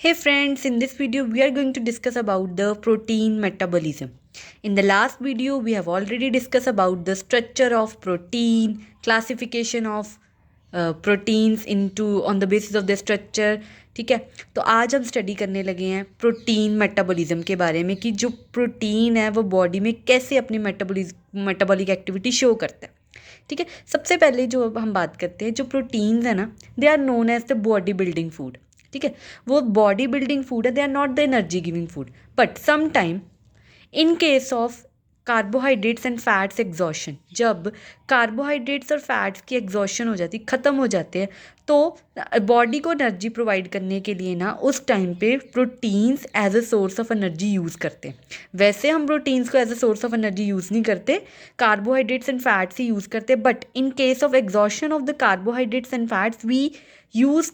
Hey friends, in this video we are going to discuss about the protein metabolism. In the last video we have already discussed about the structure of protein, classification of proteins into on the basis of their structure. ठीक है, तो आज हम study करने लगे हैं protein metabolism के बारे में कि जो प्रोटीन है वो बॉडी में कैसे अपनी मेटाबॉलिक एक्टिविटी शो करता है. ठीक है, सबसे पहले जो हम बात करते हैं जो प्रोटीन्स है ना, they are known as the body building food. ठीक है, वो बॉडी बिल्डिंग फूड है, they are not the energy giving food. But some time in case of carbohydrates and fats exhaustion, जब कार्बोहाइड्रेट्स और फैट्स की exhaustion हो जाती, ख़त्म हो जाते हैं, तो बॉडी को एनर्जी प्रोवाइड करने के लिए ना उस टाइम पे proteins as a source of energy use करते हैं. वैसे हम प्रोटीन्स को as a source of energy use नहीं करते, कार्बोहाइड्रेट्स एंड फैट्स ही यूज़ करते. But in case of exhaustion of the carbohydrates and fats we use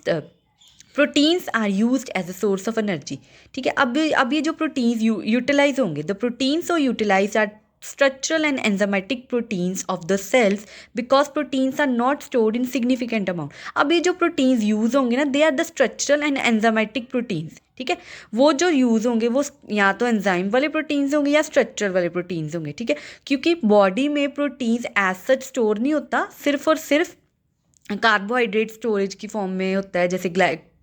proteins are used as a source of energy. ठीक है, अब ये जो प्रोटीन्स यूटिलाइज होंगे, द प्रोटीन्स और utilise are structural and enzymatic proteins of the cells because proteins are not stored in significant amount. अब ये जो proteins यूज़ होंगे ना, they are the structural and enzymatic proteins. ठीक है, वो जो यूज़ होंगे वो या तो एंजाइम वाले प्रोटीन्स होंगे या स्ट्रक्चर वाले प्रोटीन्स होंगे. ठीक है, क्योंकि बॉडी में प्रोटीन्स एज सच स्टोर नहीं होता, सिर्फ और सिर्फ कार्बोहाइड्रेट स्टोरेज की फॉर्म में होता है. जैसे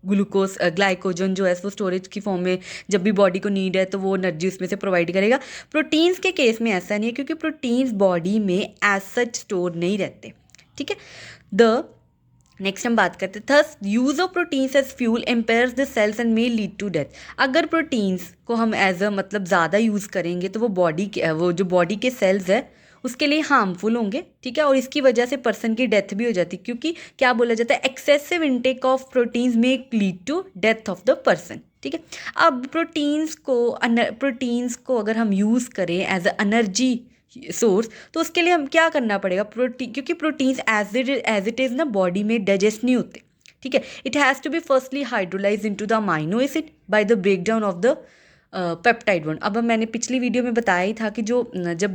ग्लाइकोजन जो है वो स्टोरेज की फॉर्म में जब भी बॉडी को नीड है तो वो एनर्जी उसमें से प्रोवाइड करेगा. प्रोटीन्स के केस में ऐसा नहीं है क्योंकि प्रोटीन्स बॉडी में एज सच स्टोर नहीं रहते. ठीक है, द नेक्स्ट हम बात करते हैं thus use of proteins as fuel impairs the cells and may lead to death. अगर प्रोटीन्स को हम एज अ मतलब ज़्यादा यूज़ करेंगे तो वो जो बॉडी के सेल्स है उसके लिए हार्मफुल होंगे. ठीक है, और इसकी वजह से पर्सन की डेथ भी हो जाती है क्योंकि क्या बोला जाता है, excessive intake of proteins may lead to death of the person. ठीक है, अब प्रोटीन्स को अगर हम यूज़ करें एज अ एनर्जी सोर्स तो उसके लिए हम क्या करना पड़ेगा, क्योंकि प्रोटीन्स एज इट इज़ ना बॉडी में डाइजेस्ट नहीं होते. ठीक है, it has to be firstly hydrolyse into the amino acid by the break down of the peptide bond. अब मैंने पिछली वीडियो में बताया ही था कि जो जब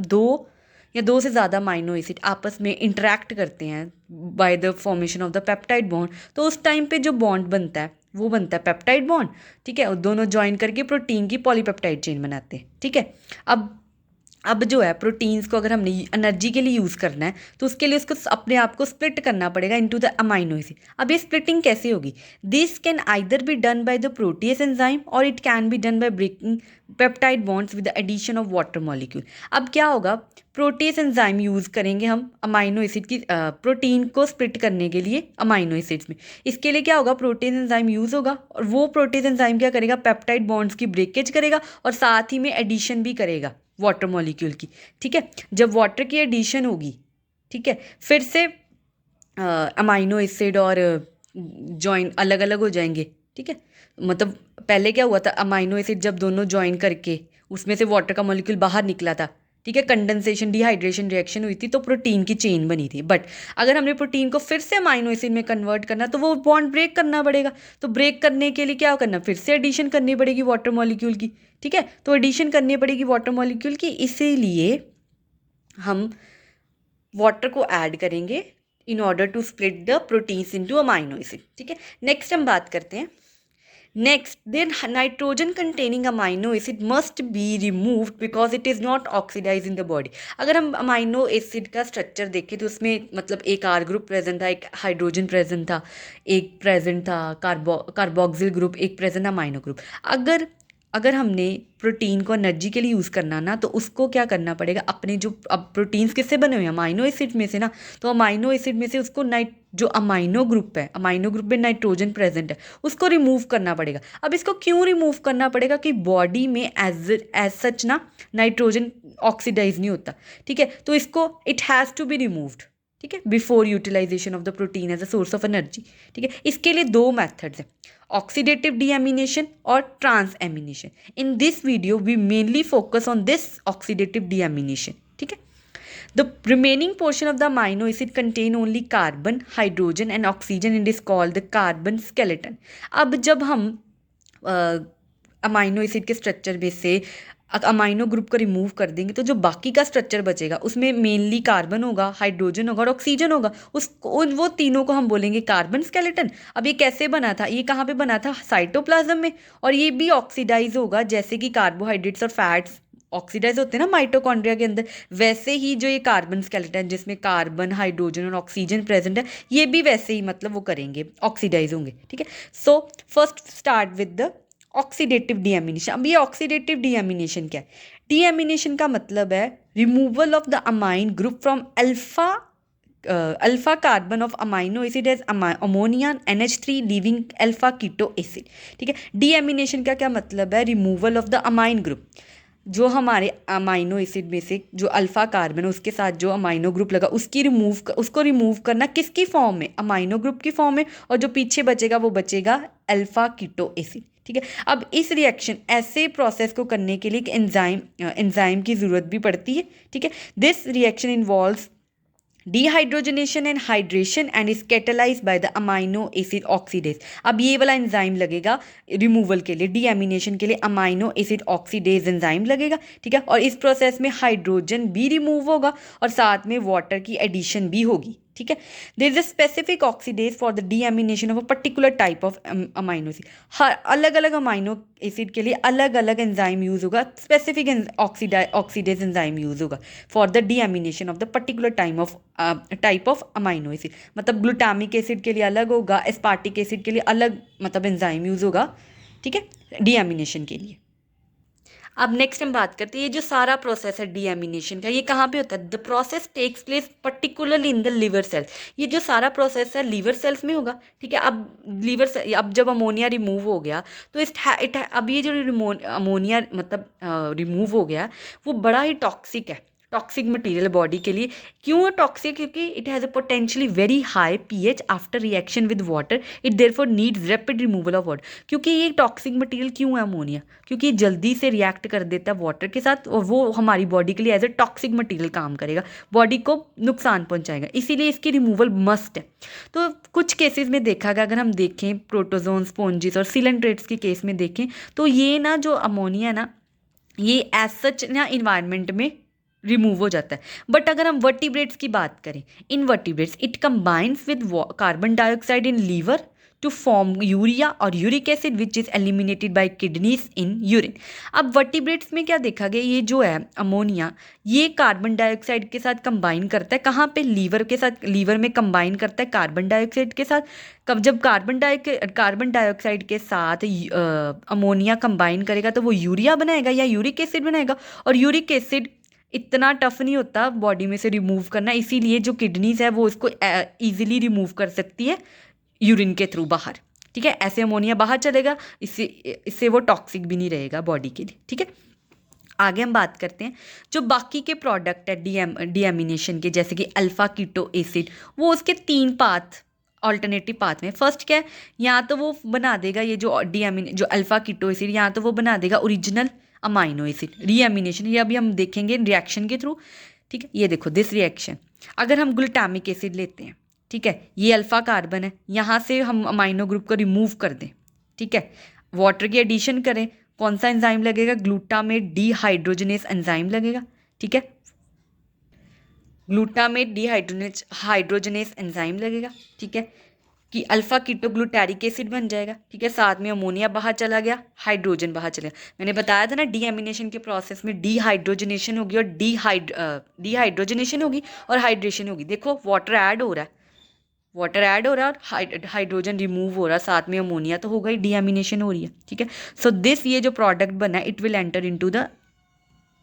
दो या दो से ज़्यादा अमाइनो एसिड आपस में इंटरेक्ट करते हैं by the formation of the peptide bond, तो उस टाइम पे जो बॉन्ड बनता है वो बनता है पेप्टाइड बॉन्ड. ठीक है, और दोनों ज्वाइन करके प्रोटीन की पॉलीपेप्टाइड चेन बनाते हैं. ठीक है, अब जो है प्रोटीन्स को अगर हमने एनर्जी के लिए यूज़ करना है तो उसके लिए उसको अपने आप को स्प्लिट करना पड़ेगा इनटू द अमाइनो एसिड. अब ये स्प्लिटिंग कैसे होगी, this can either be done by the protease enzyme और it can be done by breaking peptide bonds with the addition of water molecule. अब क्या होगा, प्रोटीज एंजाइम यूज़ करेंगे हम अमाइनो एसिड की प्रोटीन को स्प्लिट करने के लिए अमाइनो एसिड्स में. इसके लिए क्या होगा, प्रोटीज एंजाइम यूज़ होगा और वो प्रोटीज एंजाइम क्या करेगा, पेप्टाइड बॉन्ड्स की ब्रेकेज करेगा और साथ ही में एडिशन भी करेगा वाटर मॉलिक्यूल की. ठीक है, जब वाटर की एडिशन होगी, ठीक है, फिर से अमाइनो एसिड और जॉइन अलग अलग हो जाएंगे. ठीक है, मतलब पहले क्या हुआ था, अमाइनो एसिड जब दोनों ज्वाइन करके उसमें से वाटर का मॉलिक्यूल बाहर निकला था. ठीक है, कंडेंसेशन डिहाइड्रेशन रिएक्शन हुई थी तो प्रोटीन की चेन बनी थी. बट अगर हमने प्रोटीन को फिर से अमाइनो एसिड में कन्वर्ट करना तो वो बॉन्ड ब्रेक करना पड़ेगा. तो ब्रेक करने के लिए क्या करना, फिर से एडिशन करनी पड़ेगी वाटर मॉलिक्यूल की. ठीक है, तो एडिशन करनी पड़ेगी वाटर मॉलिक्यूल की, इसीलिए हम वाटर को ऐड करेंगे in order to split the proteins into amino acid. ठीक है, नेक्स्ट हम बात करते हैं. Next, then nitrogen containing amino acid must be removed because it is not oxidized in the body. अगर हम अमाइनो एसिड का स्ट्रक्चर देखें तो उसमें मतलब एक R ग्रुप प्रेजेंट था, एक हाइड्रोजन प्रेजेंट था, एक प्रेजेंट था कार्बोक्सिल ग्रुप, एक प्रेजेंट अमाइनो ग्रुप. अगर हमने प्रोटीन को एनर्जी के लिए यूज़ करना ना तो उसको क्या करना पड़ेगा, अपने जो अब प्रोटीन्स किससे बने हुए हैं, अमाइनो एसिड में से ना, तो अमाइनो एसिड में से उसको जो अमाइनो ग्रुप है, अमाइनो ग्रुप में नाइट्रोजन प्रेजेंट है, उसको रिमूव करना पड़ेगा. अब इसको क्यों रिमूव करना पड़ेगा कि बॉडी में एज सच ना नाइट्रोजन ऑक्सीडाइज नहीं होता. ठीक है, तो इसको it has to be removed. ठीक है, before utilization of the protein as a source of energy. ठीक है, इसके लिए दो मैथड्स हैं, ऑक्सीडेटिव डीएमिनेशन और transamination. In this video we mainly focus on this oxidative deamination. ठीक है, the remaining portion of the amino acid contain only carbon, hydrogen and oxygen and is called the carbon skeleton. अब जब हम amino acid के structure में से amino group को remove कर देंगे तो जो बाकी का स्ट्रक्चर बचेगा उसमें मेनली कार्बन होगा, हाइड्रोजन होगा और ऑक्सीजन होगा। उसको वो तीनों को हम बोलेंगे कार्बन स्केलेटन। अब ये कैसे बना था, ये कहाँ पे बना था, साइटोप्लाज्म में। और ये भी ऑक्सीडाइज होगा, जैसे कि कार्बोहाइड्रेट्स और फैट्स ऑक्सीडाइज होते हैं ना माइटोकॉन्ड्रिया के अंदर, वैसे ही जो ये कार्बन स्केलेटन जिसमें कार्बन, हाइड्रोजन और ऑक्सीजन प्रेजेंट है, ये भी वैसे ही मतलब वो करेंगे, ऑक्सीडाइज होंगे। ठीक है, so first start with the oxidative deamination. अब ये ऑक्सीडेटिव डीएमिनेशन क्या है? डीएमिनेशन का मतलब है removal of the amine group from alpha carbon of amino acid as ammonia NH3 leaving alpha keto acid. ठीक है, डीएमिनेशन का क्या मतलब है? Removal of the amine group, जो हमारे अमाइनो एसिड में से जो अल्फा कार्बन है उसके साथ जो अमाइनो ग्रुप लगा उसको रिमूव करना किसकी फॉर्म में? अमाइनो ग्रुप की फॉर्म में। और जो पीछे बचेगा वो बचेगा अल्फा कीटो एसिड। ठीक है, अब इस रिएक्शन ऐसे प्रोसेस को करने के लिए एंजाइम की ज़रूरत भी पड़ती है। ठीक है, this reaction involves dehydrogenation and hydration and is catalysed by the amino acid oxidase. अब ये वाला एंजाइम लगेगा रिमूवल के लिए, डीएमिनेशन के लिए अमाइनो एसिड ऑक्सीडेज एंजाइम लगेगा। ठीक है, और इस प्रोसेस में हाइड्रोजन भी रिमूव होगा और साथ में वाटर की एडिशन भी होगी। ठीक है, there is a specific oxidase for the deamination of a particular type of amino acid. हर अलग अलग अमाइनो एसिड के लिए अलग अलग एंजाइम यूज होगा, स्पेसिफिक ऑक्सीडेज एंजाइम यूज होगा for the deamination of the particular type of amino acid. मतलब ग्लूटामिक एसिड के लिए अलग होगा, एस्पार्टिक एसिड के लिए अलग मतलब एंजाइम यूज होगा। ठीक है, डीएमिनेशन के लिए। अब नेक्स्ट हम बात करते हैं, ये जो सारा प्रोसेस है डीएमिनेशन का, ये कहाँ पे होता है? The process takes place particularly in the liver cell. ये जो सारा प्रोसेस है लिवर सेल्स में होगा। ठीक है, अब जब अमोनिया रिमूव हो गया तो अब ये जो अमोनिया मतलब रिमूव हो गया वो बड़ा ही टॉक्सिक है, टॉक्सिक मटेरियल बॉडी के लिए। क्यों टॉक्सिक? क्योंकि it has a potentially very high pH after reaction with water, it therefore needs rapid removal of water. क्योंकि ये टॉक्सिक मटेरियल क्यों है अमोनिया? क्योंकि ये जल्दी से रिएक्ट कर देता है वाटर के साथ और वो हमारी बॉडी के लिए एज ए टॉक्सिक मटेरियल काम करेगा, बॉडी को नुकसान पहुंचाएगा, इसीलिए इसकी रिमूवल मस्ट है। तो कुछ केसेस में देखा गया, अगर हम देखें प्रोटोजोन, स्पॉन्जिस और सिलेंट्रेट्स के केस में देखें तो ये ना जो अमोनिया है ना, ये एज सच ना इन्वायरमेंट में रिमूव हो जाता है। बट अगर हम वर्टिब्रेट्स की बात करें, in vertebrates it combines with carbon dioxide in liver to form urea और uric acid which is eliminated by kidneys in urine. अब वर्टिब्रेट्स में क्या देखा गया, ये जो है अमोनिया ये कार्बन डाइऑक्साइड के साथ कंबाइन करता है। कहाँ पे? लीवर के साथ, लीवर में कंबाइन करता है कार्बन डाइऑक्साइड के साथ। कब जब कार्बन डाइऑक्साइड के साथ अमोनिया कंबाइन करेगा तो वो यूरिया बनाएगा या यूरिक एसिड बनाएगा। और यूरिक एसिड इतना टफ नहीं होता बॉडी में से रिमूव करना, इसीलिए जो किडनीज है वो इसको ईजिली रिमूव कर सकती है यूरिन के थ्रू बाहर। ठीक है, ऐसे अमोनिया बाहर चलेगा, इससे वो टॉक्सिक भी नहीं रहेगा बॉडी के लिए। ठीक है, आगे हम बात करते हैं जो बाकी के प्रोडक्ट है डीएमिनेशन के, जैसे कि अल्फा कीटो एसिड, वो उसके 3 पाथ ऑल्टरनेटिव पाथ में। फर्स्ट क्या है, या तो वो बना देगा ये जो अल्फा कीटो एसिड, या तो वो बना देगा ओरिजिनल अमाइनो एसिड। रीएमिनेशन ये अभी हम देखेंगे रिएक्शन के थ्रू। ठीक है, ये देखो दिस रिएक्शन, अगर हम ग्लूटामिक एसिड लेते हैं, ठीक है, ये अल्फा कार्बन है, यहाँ से हम अमाइनो ग्रुप को रिमूव कर दें, ठीक है, वाटर की एडिशन करें, कौन सा एंजाइम लगेगा? ग्लूटामेट डीहाइड्रोजनेस एंजाइम लगेगा। ठीक है, ग्लूटामेट डीहाइड्रोजनेस एंजाइम लगेगा। ठीक है, कि अल्फा कीटोग्लूटारिक एसिड बन जाएगा। ठीक है, साथ में अमोनिया बाहर चला गया, हाइड्रोजन बाहर चला गया। मैंने बताया था ना डीएमिनेशन के प्रोसेस में डीहाइड्रोजनेशन होगी और डीहाइड्रोजनेशन होगी और हाइड्रेशन होगी। देखो वाटर ऐड हो रहा है, वाटर ऐड हो रहा है और हाइड्रोजन रिमूव हो रहा है, साथ में अमोनिया तो होगा ही, डीएमिनेशन हो रही है। ठीक है, सो दिस ये जो प्रोडक्ट बना है it will enter into the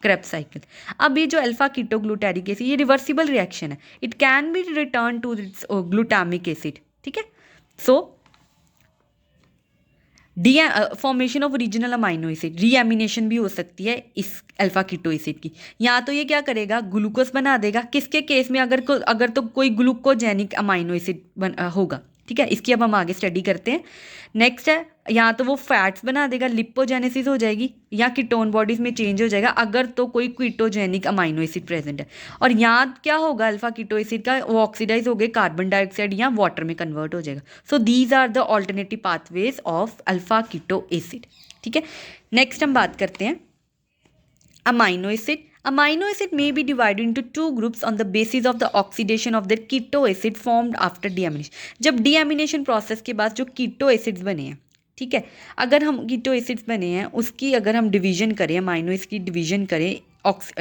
Krebs cycle. अब ये जो अल्फा कीटोग्लूटारिक एसिड ये रिवर्सिबल रिएक्शन है, it can be return to glutamic acid. ठीक है, so formation of original amino acid, reamination भी हो सकती है इस अल्फा कीटो एसिड की। या तो ये क्या करेगा, ग्लूकोज बना देगा। किसके केस में? अगर तो कोई ग्लूकोजेनिक अमाइनो एसिड होगा। ठीक है, इसकी अब हम आगे स्टडी करते हैं। नेक्स्ट है, या तो वो फैट्स बना देगा, लिपोजेनेसिस हो जाएगी, या कीटोन बॉडीज में चेंज हो जाएगा अगर तो कोई कीटोजेनिक अमाइनो एसिड प्रेजेंट है। और यहाँ क्या होगा, अल्फा कीटो एसिड का वो ऑक्सीडाइज हो गए कार्बन डाइऑक्साइड या वाटर में कन्वर्ट हो जाएगा। So these are the alternative pathways of alpha keto acid. ठीक है, नेक्स्ट हम बात करते हैं amino acid. Amino acid may be divided into two groups on the basis of the oxidation of their keto acid formed after deamination. जब deamination process के बाद जो keto acids बने हैं, ठीक है, अगर हम कीटो एसिड्स बने हैं उसकी अगर हम डिवीजन करें, अमाइनो एसिड की डिवीजन करें,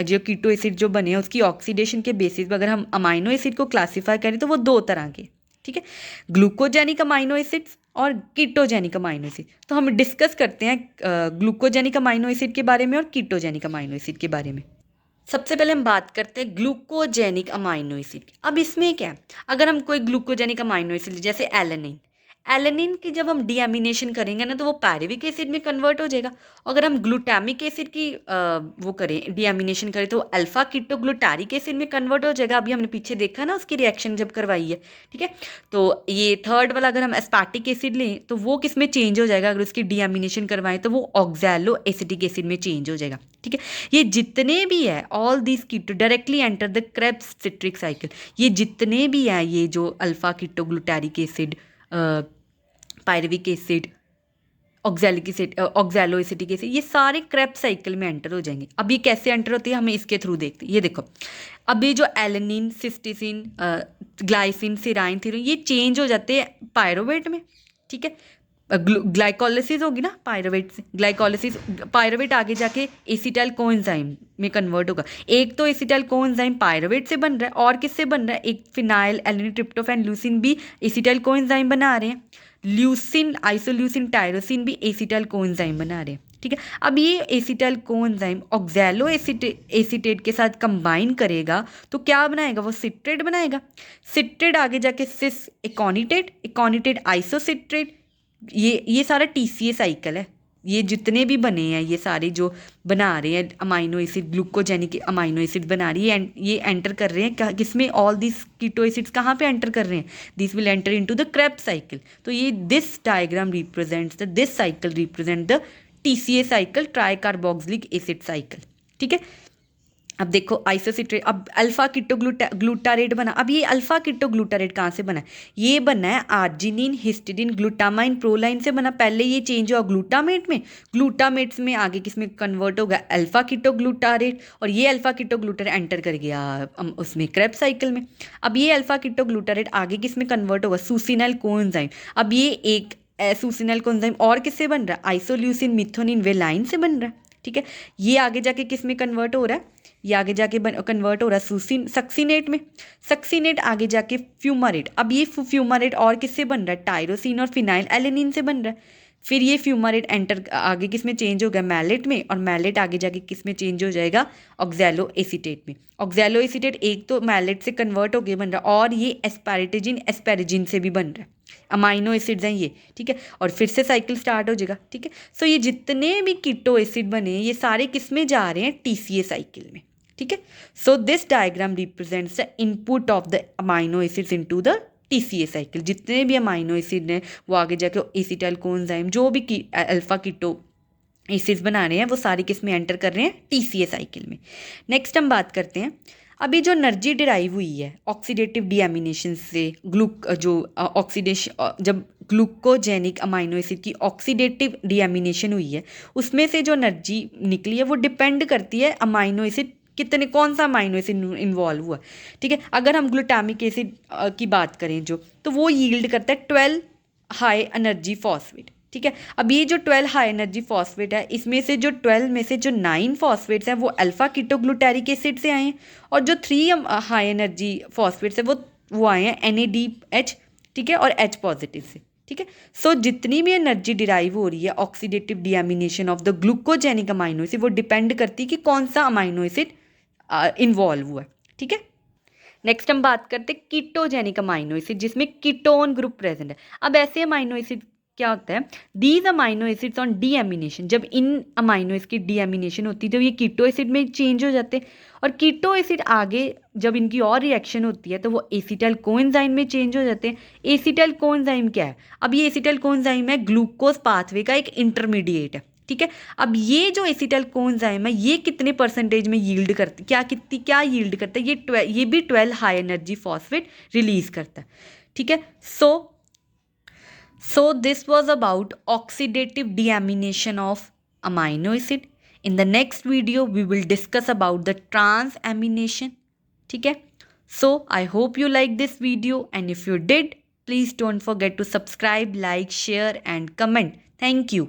जो कीटो एसिड जो बने हैं उसकी ऑक्सीडेशन के बेसिस पर अगर हम अमाइनो एसिड को क्लासीफाई करें तो वो दो तरह के, ठीक है, ग्लूकोजेनिक अमाइनो एसिड्स और कीटोजेनिक अमाइनो एसिड। तो हम डिस्कस करते हैं ग्लूकोजेनिक अमाइनो एसिड के बारे में और कीटोजेनिक अमाइनो एसिड के बारे में। सबसे पहले हम बात करते हैं ग्लूकोजेनिक अमाइनो एसिड की। अब इसमें क्या है, अगर हम कोई ग्लूकोजेनिक अमाइनो एसिड जैसे एलेनिन, एलेनिन की जब हम डीएमिनेशन करेंगे ना तो वो पायरुविक एसिड में कन्वर्ट हो जाएगा। अगर हम ग्लूटामिक एसिड की वो करें, डीएमिनेशन करें तो अल्फा कीटोग्लूटारिक एसिड में कन्वर्ट हो जाएगा। अभी हमने पीछे देखा ना उसकी रिएक्शन जब करवाई है, ठीक है। तो ये थर्ड वाला अगर हम एस्पार्टिक एसिड लें तो वो किस में चेंज हो जाएगा, अगर उसकी डीएमिनेशन करवाएं तो वो ऑक्सैलो एसिटिक एसिड में चेंज हो जाएगा, ठीक है। ये जितने भी है all this keto directly enter the Krebs citric cycle. ये जितने भी हैं, ये जो alpha ketoglutaric acid, pyruvic acid, oxalic acid, oxalo acetic acid, ये सारे क्रेब्स साइकिल में एंटर हो जाएंगे। अब ये कैसे एंटर होती है हमें इसके थ्रू देखते हैं। ये देखो, अभी जो एलेनिन, सिस्टीसिन, ग्लाइसिन, सिराइन, थीरोइन, ये चेंज हो जाते हैं पायरोवेट में, ठीक है। ग्लाइकोलिसिस होगी ना पायरोवेट से, ग्लाइकोलिसिस, पायरोवेट आगे जाके एसिटाइल कोएंजाइम में कन्वर्ट होगा। एक तो एसिटाइल कोएंजाइम पायरोवेट से बन रहा है और किससे बन रहा है, एक फिनाइल एलेनिन ट्रिप्टोफैन ल्यूसिन भी एसिटाइल कोएंजाइम बना रहे हैं। ल्यूसिन, आइसोल्यूसिन, टायरोसिन भी एसिटाइल कोएंजाइम बना रहे हैं, ठीक है। अब ये एसिटाइल कोएंजाइम ऑक्सैलो एसीटेट के साथ कंबाइन करेगा तो क्या बनाएगा, वो सिट्रेट बनाएगा। सिट्रेट आगे जाके सिस एकोनिटेट, एकोनिटेट आइसोसिट्रेट, ये सारा टीसीए साइकिल है। ये जितने भी बने हैं ये सारे जो बना रहे हैं amino acid, glucogenic amino acid बना रही है, ये एंटर कर रहे हैं किसमें, ऑल दिस कीटो एसिड्स कहाँ पे एंटर कर रहे हैं, this will enter into the Krebs cycle. तो ये this diagram represents the, this cycle represent the TCA cycle, try carboxylic acid cycle, ठीक है। अब देखो आइसोसिट्रेट, अब अल्फा कीटोग्लूटारेट बना। अब ये अल्फा कीटोग्लूटारेट कहाँ से बना है, ये बना है आर्जिनिन, हिस्टिडिन, ग्लूटामाइन, प्रोलाइन से बना। पहले ये चेंज हुआ ग्लूटामेट में, ग्लूटामेट्स में आगे किस में कन्वर्ट होगा, अल्फा कीटोग्लूटारेट, और ये अल्फा कीटोग्लूटारेट एंटर कर गया उसमें क्रेब्स साइकिल में। अब ये अल्फा कीटोग्लूटारेट आगे किस में कन्वर्ट होगा, सुसिनाइल कोएंजाइम। अब ये एक सुसिनाइल कोएंजाइम और किससे बन रहा है, आइसोल्यूसिन, मिथोनिन, वेलाइन से बन रहा है, ठीक है। ये आगे जाके किस में कन्वर्ट हो रहा है, ये आगे जाके कन्वर्ट हो रहा है सक्सीनेट में, सक्सीनेट आगे जाके फ्यूमारेट। अब ये फ्यूमारेट और किससे बन रहा है, टायरोसिन और फिनाइल एलेनिन से बन रहा है। फिर ये फ्यूमारेट एंटर आगे किस में चेंज हो गया, मैलेट में, और मैलेट आगे जाके किस में चेंज हो जाएगा, ऑक्सैलो एसीटेट में। ऑक्सैलो एसीटेट एक तो मैलेट से कन्वर्ट होके बन रहा है और ये एस्पैरेटिजिन, एस्पैरेजिन से भी बन रहा है, अमाइनो एसिड्स हैं ये, ठीक है। और फिर से साइकिल स्टार्ट हो जाएगा, ठीक है। सो ये जितने भी कीटो एसिड बने ये सारे किस में जा रहे हैं, टीसीए साइकिल में, ठीक है। So this diagram represents the input of the amino acids into the TCA cycle. जितने भी अमाइनो एसिड हैं वो आगे जाके एसिटाइल कोएंजाइम, जो भी अल्फा कीटो एसिड्स बना रहे हैं वो सारे किस में एंटर कर रहे हैं, टीसीए साइकिल में। नेक्स्ट हम बात करते हैं, अभी जो एनर्जी डिराइव हुई है ऑक्सीडेटिव डीएमिनेशन से, ऑक्सीडेशन, जब ग्लूकोजेनिक अमाइनो एसिड की ऑक्सीडेटिव डीएमिनेशन हुई है उसमें से जो एनर्जी निकली है वो डिपेंड करती है अमाइनो एसिड कितने, कौन सा अमाइनो एसिड इन्वॉल्व हुआ, ठीक है। अगर हम ग्लूटामिक एसिड की बात करें जो, तो वो यील्ड करता है 12 हाई एनर्जी फॉस्फेट, ठीक है। अब ये जो 12 हाई एनर्जी फॉस्फेट है इसमें से जो 12 में से जो 9 फॉस्फेट्स हैं वो अल्फा कीटोग्लूटारिक एसिड से आए हैं, और जो 3 हाई एनर्जी फॉस्फेट्स है वो आए हैं NADH, ठीक है, और H पॉजिटिव से, ठीक है। सो जितनी भी एनर्जी डिराइव हो रही है oxidative deamination of the glucogenic amino acid वो डिपेंड करती है कि कौन सा अमाइनो एसिड इन्वॉल्व हुआ है, ठीक है। नेक्स्ट हम बात करते हैं कीटोजेनिक अमाइनो एसिड जिसमें कीटोन ग्रुप प्रेजेंट है। अब ऐसे अमाइनो एसिड क्या होता है, these amino acids on deamination, जब इन अमाइनो एसिड की डीएमिनेशन होती है तो ये कीटो एसिड में चेंज हो जाते हैं, और कीटो एसिड आगे जब इनकी और रिएक्शन होती है तो वो एसिटाइल कोएंजाइम में चेंज हो जाते हैं। एसिटाइल कोएंजाइम क्या है, अब ये एसिटाइल कोएंजाइम है ग्लूकोज पाथवे का एक इंटरमीडिएट है, ठीक है। अब ये जो एसिटाइल कोएंजाइम है ये कितने परसेंटेज में यील्ड करती, क्या यील्ड करता है, ये भी 12 हाई एनर्जी फॉस्फेट रिलीज करता है, ठीक है। So this was about oxidative deamination of amino acid in the next video we will discuss about the transamination. ठीक है. So I hope you like this video and if you did, please don't forget to subscribe, like, share and comment. Thank you.